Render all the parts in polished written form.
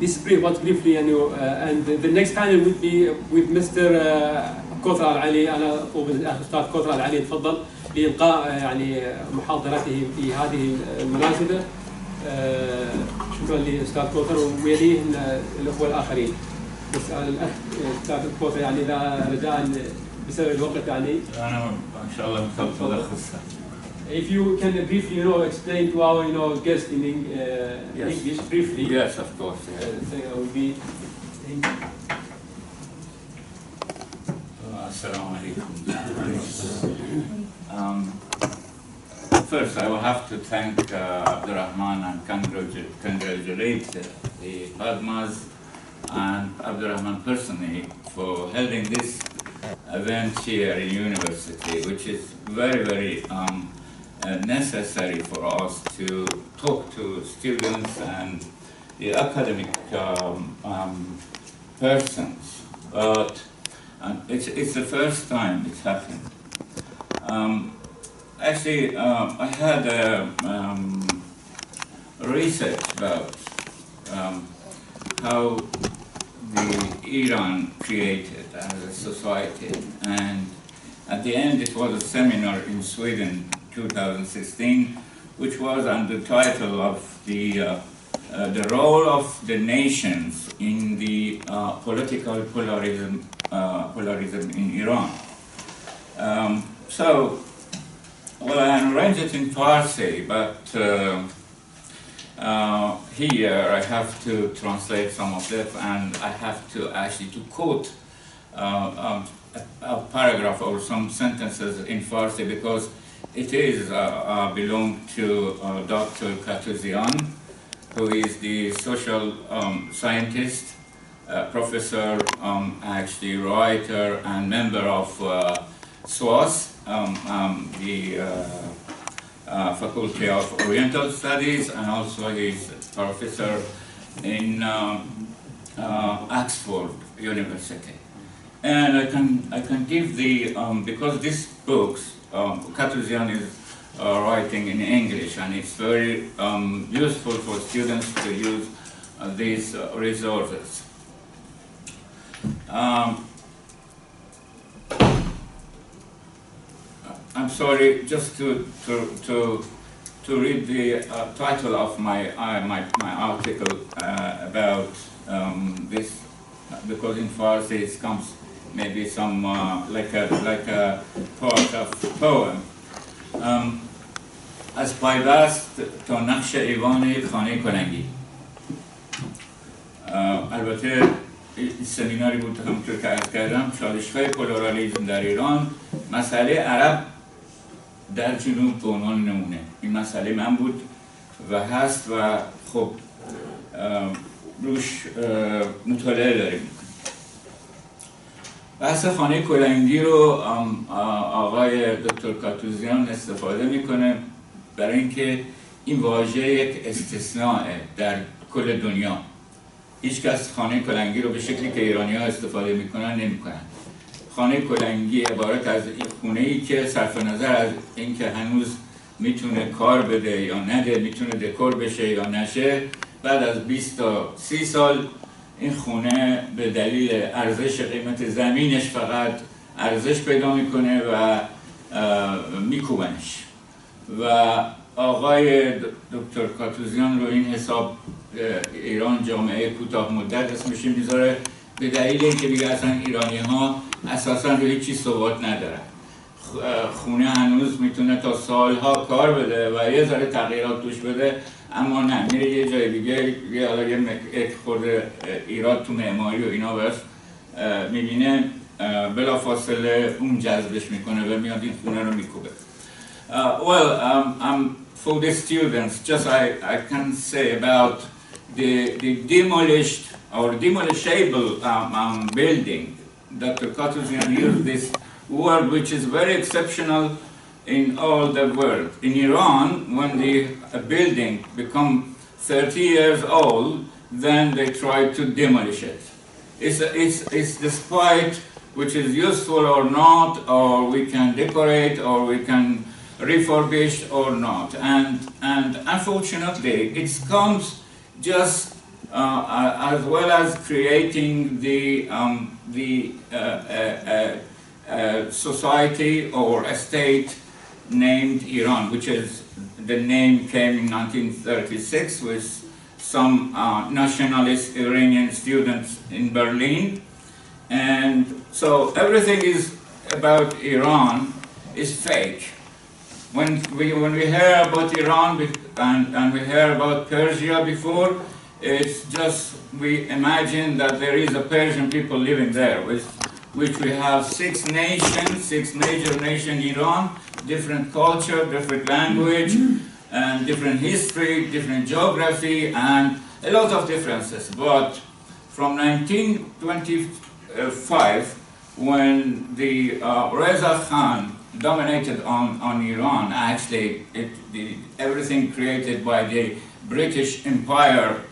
this was briefly, and the next panel would be with Mr. كوثر علي. أنا أطلب الأستاذ كوثر علي يتفضل لإلقاء يعني محاضرته في هذه المناسبة. شكرا لأستاذ كوثر، ويليه الأخوة الآخرين. بس الأخ أستاذ كوثر يعني إذا رجاء بسبب الوقت يعني. أنا إن شاء الله متخصص. If you can briefly, explain to our, guest in English briefly. Yes, of course. Yeah. That would be. Assalamu alaikum. First, I will have to thank Abdurrahman and congratulate the PADMAZ and Abdurrahman personally for holding this event here in university, which is very, very necessary for us to talk to students and the academic persons. But it's the first time it's happened. Actually, I had a research about how the Iran created as a society, and at the end it was a seminar in Sweden 2016, which was under the title of the role of the nations in the political pluralism in Iran. Well, I arranged it in Farsi, but here I have to translate some of it, and I have to actually quote a paragraph or some sentences in Farsi, because it is belong to Dr. Kawthar, who is the social scientist, professor, actually writer and member of SWAS, the Faculty of Oriental Studies, and also he's professor in Oxford University. And I can give the because these books Kawthar is writing in English, and it's very useful for students to use these resources. I'm sorry, just to read the title of my article about this, because in Farsi it comes maybe some like a part of poem. از پایبست تا نقش ایوان خانه کلنگی. البته سمیناری بود همونطور که عرض کردم، چالش‌های پلورالیسم در ایران، مسئله عرب در جنوب به عنوان نمونه. این مسئله من بود و هست و خب روش مطالعه داریم. بحث خانه کلنگی رو آقای دکتر کاتوزیان استفاده میکنه برای اینکه این واژه یک استثناء در کل دنیا. هیچ کس خانه کلنگی رو به شکلی که ایرانی‌ها استفاده میکنن نمیکنن. خانه کلنگی عبارت از خونه‌ای که صرف نظر از اینکه هنوز میتونه کار بده یا نده، میتونه دکور بشه یا نشه، بعد از 20 تا 30 سال این خونه به دلیل ارزش قیمت زمینش فقط ارزش پیدا میکنه و میکوبنش. و آقای دکتر کاتوزیان رو این حساب ایران جامعه کوتاه مدت اسمش میذاره، به دلیل اینکه دیگه اصلا ایرانی ها اساسا روی هیچ چیز ثبات ندارن. خونه هنوز میتونه تا سالها کار بده و یه ذره تغییرات توش بده، اما نه، میره یه جای دیگه یک خورده ایراد تو معماری و اینا بس میبینه، بلافاصله اون جذبش میکنه و میاد این خونه رو میکوبه. For the students, just I can say about the demolished or demolishable building. Dr. Kawthar used this word, which is very exceptional in all the world. In Iran, when the building become 30 years old, then they try to demolish it. It's despite which is useful or not, or we can decorate, or we can refurbish or not. And unfortunately, it comes just as well as creating the society or a state named Iran, which is, the name came in 1936 with some nationalist Iranian students in Berlin. And so everything is about Iran is fake. When we hear about Iran and we hear about Persia before, it's just, we imagine that there is a Persian people living there, which we have 6 nations, 6 major nations in Iran, different culture, different language, and different history, different geography, and a lot of differences. But from 1925, when the Reza Khan dominated on Iran, actually everything created by the British Empire,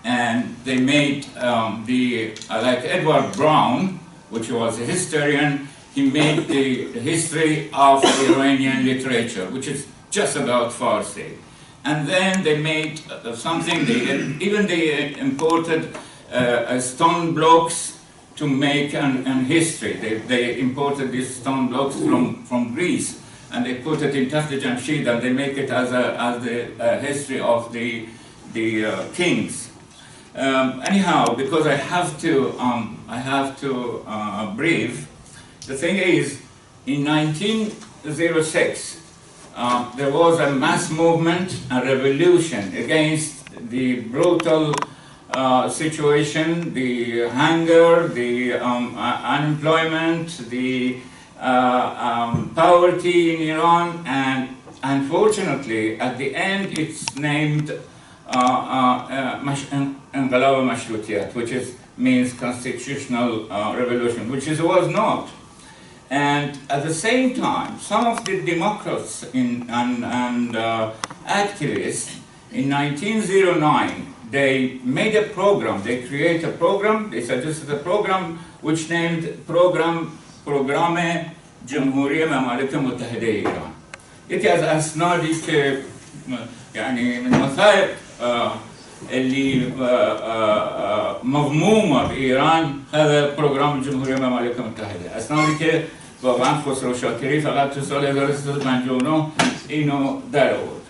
and they made like Edward Brown, which was a historian, he made the history of Iranian literature, which is just about Farsi. And then they made something, they imported stone blocks to make an history. They imported these stone blocks from Greece, and they put it in Taht Jamshid, and they make it as the history of the kings. Anyhow, because I have to brief. The thing is, in 1906, there was a mass movement, a revolution against the brutal situation, the hunger, the unemployment, the poverty in Iran, and unfortunately, at the end, it's named Inqilab al-Mashrutiyat, which means constitutional revolution, which was not. And at the same time, some of the Democrats and activists in 1909, they made a program, they created a program, they suggested a program which named Programme جمهوری ممالک متحده ایران. یکی از اسنادی که يعني من وثائق اللي مضمومه بايران هذا برنامج جمهوری ممالک متحده. اسنادی که واقعا خسرو شاکری فقط تو سال 1359 اینو در آورد.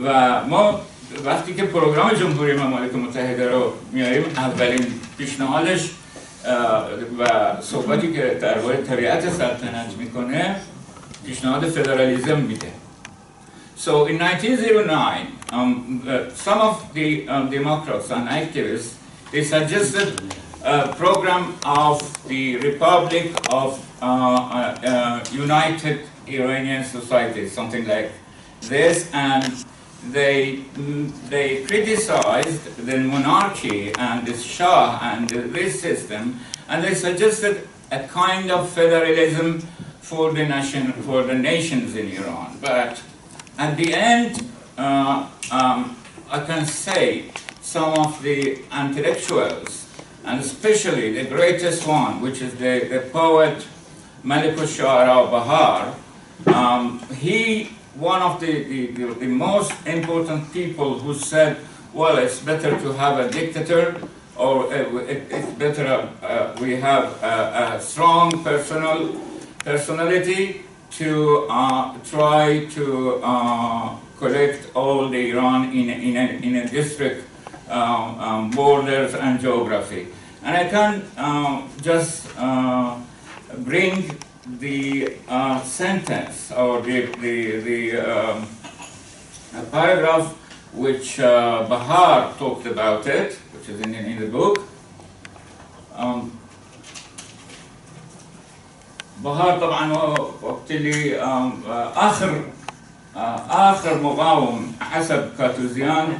و ما وقتی که پروگرام جمهوری ممالک متحده رو میاریم، اولین پیشنهادش و صحبتی که درباره طبیعت سلطنت میکنه پیشنهاد فدرالیسم میده. So in 1909, some of the Democrats and activists, they suggested a program of the Republic of United Iranian Society, something like this, and they criticized the monarchy and the Shah and this system, and they suggested a kind of federalism for the nations in Iran. But at the end, I can say some of the intellectuals, and especially the greatest one, which is the poet Malik al-Shu'ara Bahar, one of the most important people who said, well, it's better to have a dictator, or it's better we have a strong personality to try to collect all the Iran in a district borders and geography. And I can just bring the sentence or the paragraph which Bahar talked about it, which is in the book. بهار طبعا وقت اللي اخر مقاوم حسب كاتوزيان،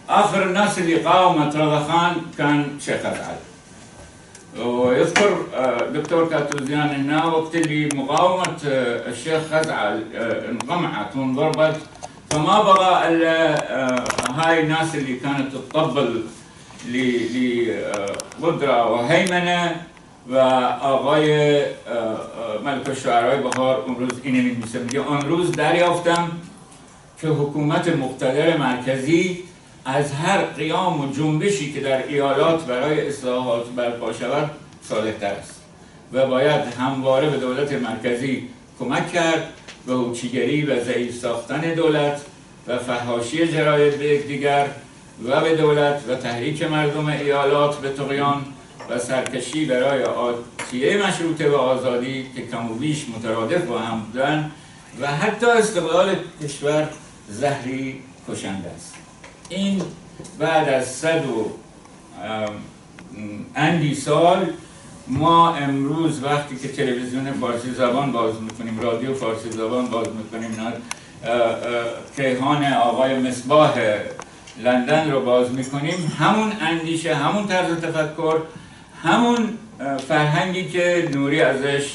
اخر الناس اللي قاومت رضا خان كان شيخ غزعل. ويذكر دكتور كاتوزيان هنا وقت اللي مقاومه الشيخ غزعل انقمعت وانضربت، فما بغى الا هاي الناس اللي كانت تطبل لقدره وهيمنه و آقای ملک شعرهای بهار اون روز اینه می‌نویسه، میگه آن روز دریافتم که حکومت مقتدر مرکزی از هر قیام و جنبشی که در ایالات برای اصلاحات برپا شود صالح‌تر است و باید همواره به دولت مرکزی کمک کرد به هوچیگری و ضعیف ساختن دولت و فحاشی جراید به یکدیگر و به دولت و تحریک مردم ایالات به طغیان و سرکشی برای آتیه مشروطه و آزادی که کم و بیش مترادف با هم بودن و حتی استقلال کشور زهری کشنده است. این بعد از 100 اندی سال ما امروز وقتی که تلویزیون فارسی زبان باز میکنیم، رادیو فارسی زبان باز میکنیم، کیهان آقای مصباح لندن رو باز میکنیم، همون اندیشه، همون طرز تفکر، همون فرهنگی که نوری ازش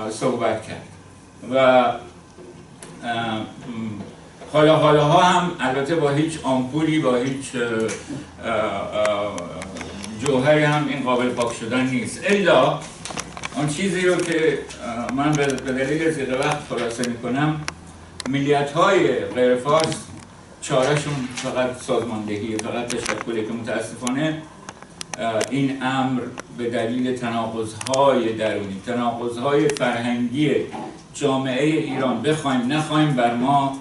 صحبت کرد و حالا هم البته با هیچ آمپولی، با هیچ جوهری هم این قابل پاک شدن نیست، الا آن چیزی رو که من به دلیل زیاد وقت خلاصه میکنم، ملیت‌های غیر فارس چارهشون فقط سازماندهیه، فقط تشکله، که متاسفانه این امر به دلیل تناقض‌های درونی، تناقض‌های فرهنگی جامعه ایران بخوایم نخوایم بر ما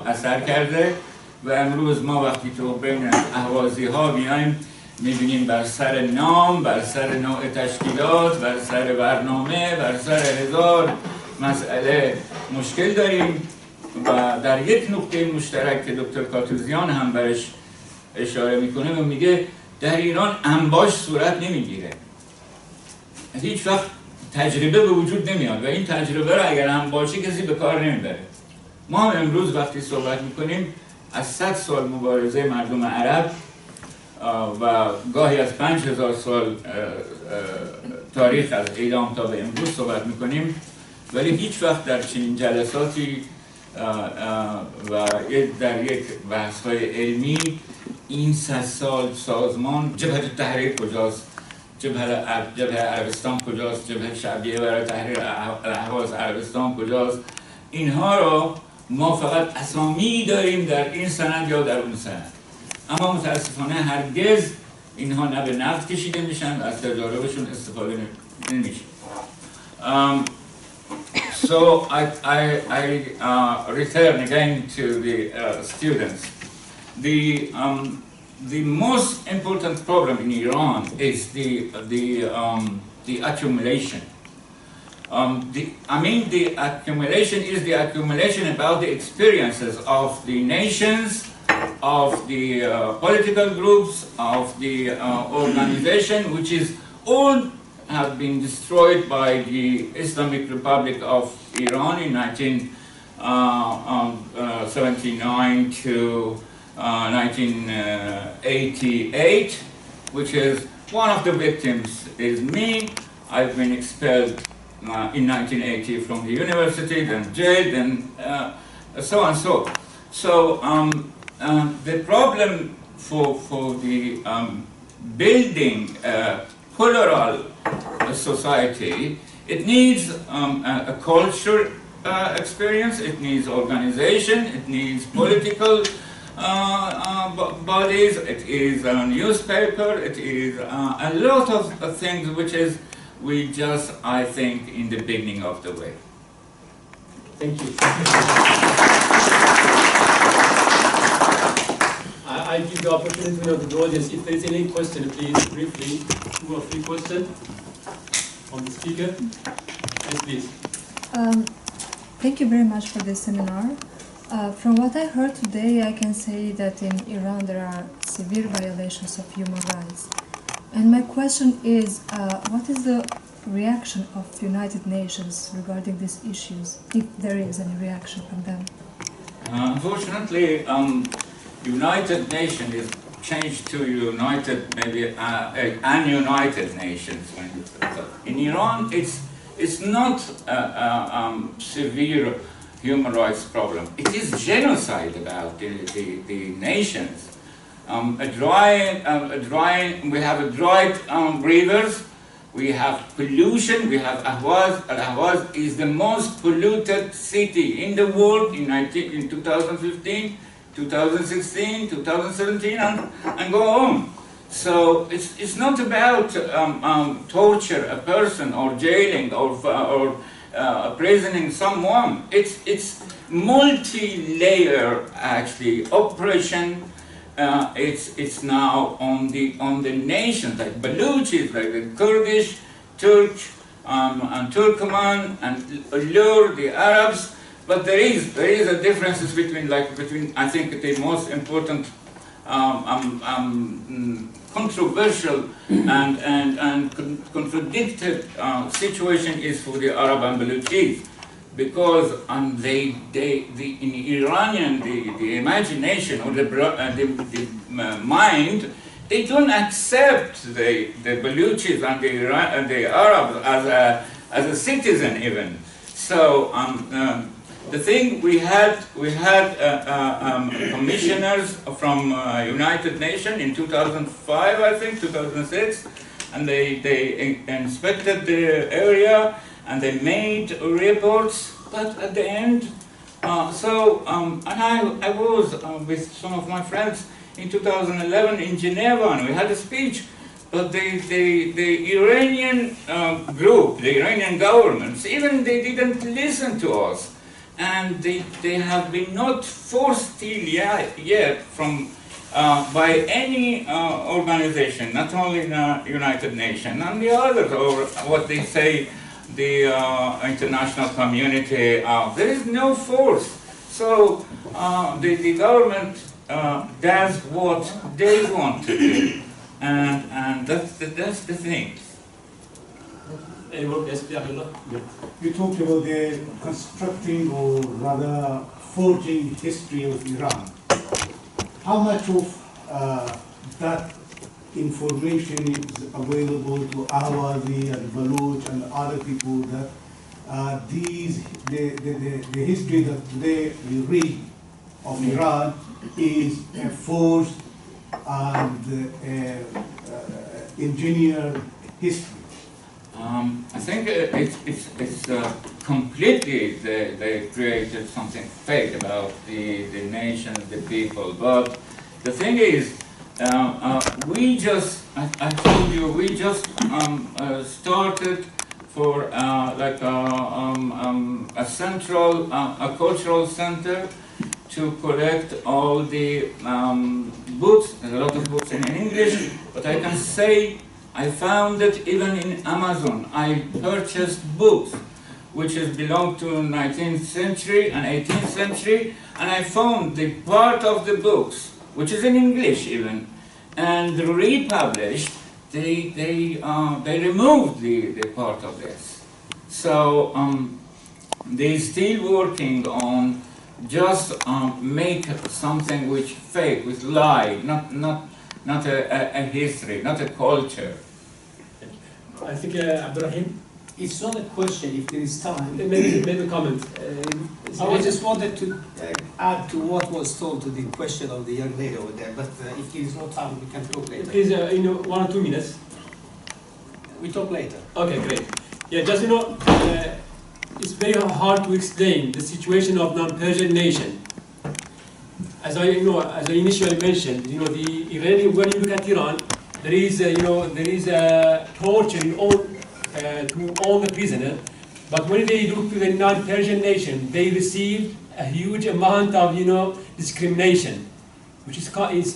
اثر کرده و امروز ما وقتی تو بین احوازی ها بیایم میبینیم بر سر نام، بر سر نوع تشکیلات، بر سر برنامه، بر سر هزار مسئله مشکل داریم و در یک نقطه مشترک که دکتر کاتوزیان هم برش اشاره میکنه و میگه در ایران انباش صورت نمیگیره، هیچ وقت تجربه به وجود نمیاد و این تجربه رو اگر انباشی کسی به کار نمیبره. ما امروز وقتی صحبت میکنیم از 100 سال مبارزه مردم عرب و گاهی از 5000 سال تاریخ از اعدام تا به امروز صحبت میکنیم، ولی هیچ وقت در چنین جلساتی و در یک بحث‌های علمی این 100 سال سازمان جبهه تحریر کجاست، جبهه عربستان کجاست، جبهه شعبیه برای تحریر احواز عربستان کجاست، اینها رو ما فقط اسامی داریم در این سند یا در اون سند، اما متاسفانه هرگز اینها نه به نقد کشیده میشن و از تجاربشون استفاده نمیشه. So I return again to the students. The most important problem in Iran is the accumulation. The accumulation is the accumulation about the experiences of the nations, of the political groups, of the organization, which is all have been destroyed by the Islamic Republic of Iran in 1979 to 1988, which is one of the victims is me. I've been expelled in 1980 from the university, then jailed, and so on and so. So the problem for the building a plural society, it needs a culture experience, it needs organization, it needs political bodies, it is a newspaper, it is a lot of things which is we just, I think, in the beginning of the way. Thank you. I give the opportunity to the audience. If there is any question, please briefly, 2 or 3 questions from the speaker. Yes, please. Thank you very much for this seminar. From what I heard today, I can say that in Iran there are severe violations of human rights. And my question is, what is the reaction of the United Nations regarding these issues, if there is any reaction from them? Unfortunately, United Nations is changed to United, maybe Ununited Nations. In Iran, it's not a severe human rights problem. It is genocide about the nations. We have dried rivers, we have pollution, we have Ahwaz. Ahwaz is the most polluted city in the world in 2015. 2016, 2017, and go on. So it's not about torture a person or jailing or imprisoning someone. It's multi-layer actually oppression. It's now on the nations like Baluchis, like the Kurdish, Turk, and Turkmen, and Lur, the Arabs. But there is a difference between I think the most important controversial and contradicted situation is for the Arab and Baluchis, because in Iranian the imagination or the mind, they don't accept the Baluchis and the Arabs as a citizen even. So the thing we had commissioners from United Nations in 2005, I think 2006, and they inspected the area and they made reports. But at the end, and I was with some of my friends in 2011 in Geneva, and we had a speech. But the Iranian group, the Iranian governments, even they didn't listen to us. And they have been not forced till yet from by any organization, not only the United Nations and the others, or what they say, the international community. There is no force. So the government does what they want to do, and that's the thing. You talked about the constructing or rather forging history of Iran. How much of that information is available to Ahwazi and Baluch and other people that the history that today we read of Iran is a forged and engineered history? I think it's completely they created something fake about the nation, the people. But the thing is, we just, I told you, we just started for like a central, a cultural center to collect all the books. There's a lot of books in English, but I can say I found it even in Amazon. I purchased books which belong to 19th century and 18th century, and I found the part of the books, which is in English even, and republished, they removed the part of this. So they're still working on just make something which fake, with lie, not a history, not a culture. I think Abdurrahim, it's not a question if there is time. Maybe a comment. I just wanted to add to what was told to the question of the young lady over there, but if there is no time, we can talk later. Please, in 1 or 2 minutes. We talk later. Okay, great. Yeah, just it's very hard to explain the situation of non-Persian nation. As I initially mentioned, the Iranian, when you look at Iran, there is torture to all the prisoners. But when they look to the non-Persian nation, they receive a huge amount of discrimination, which is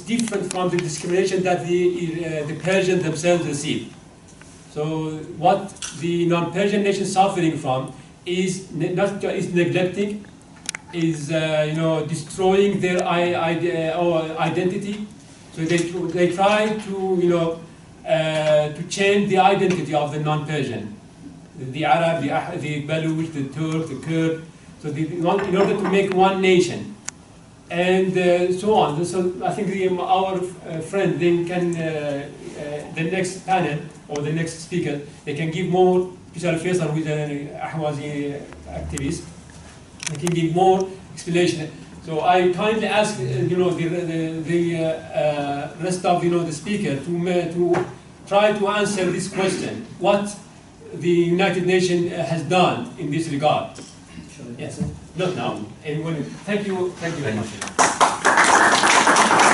different from the discrimination that the Persians themselves receive. So what the non-Persian nation is suffering from is neglecting, is destroying their identity. So they try to change the identity of the non-Persian, the Arab, the Baluch, the Turk, the Kurd. So in order to make one nation, and so on. So I think our friend then can the next panel or the next speaker, they can give more. Especially Faisal, who is an Ahwazi activist, they can give more explanation. So I kindly ask the rest of the speaker to try to answer this question: what the United Nations has done in this regard. Yes, not now. Thank you very much. you.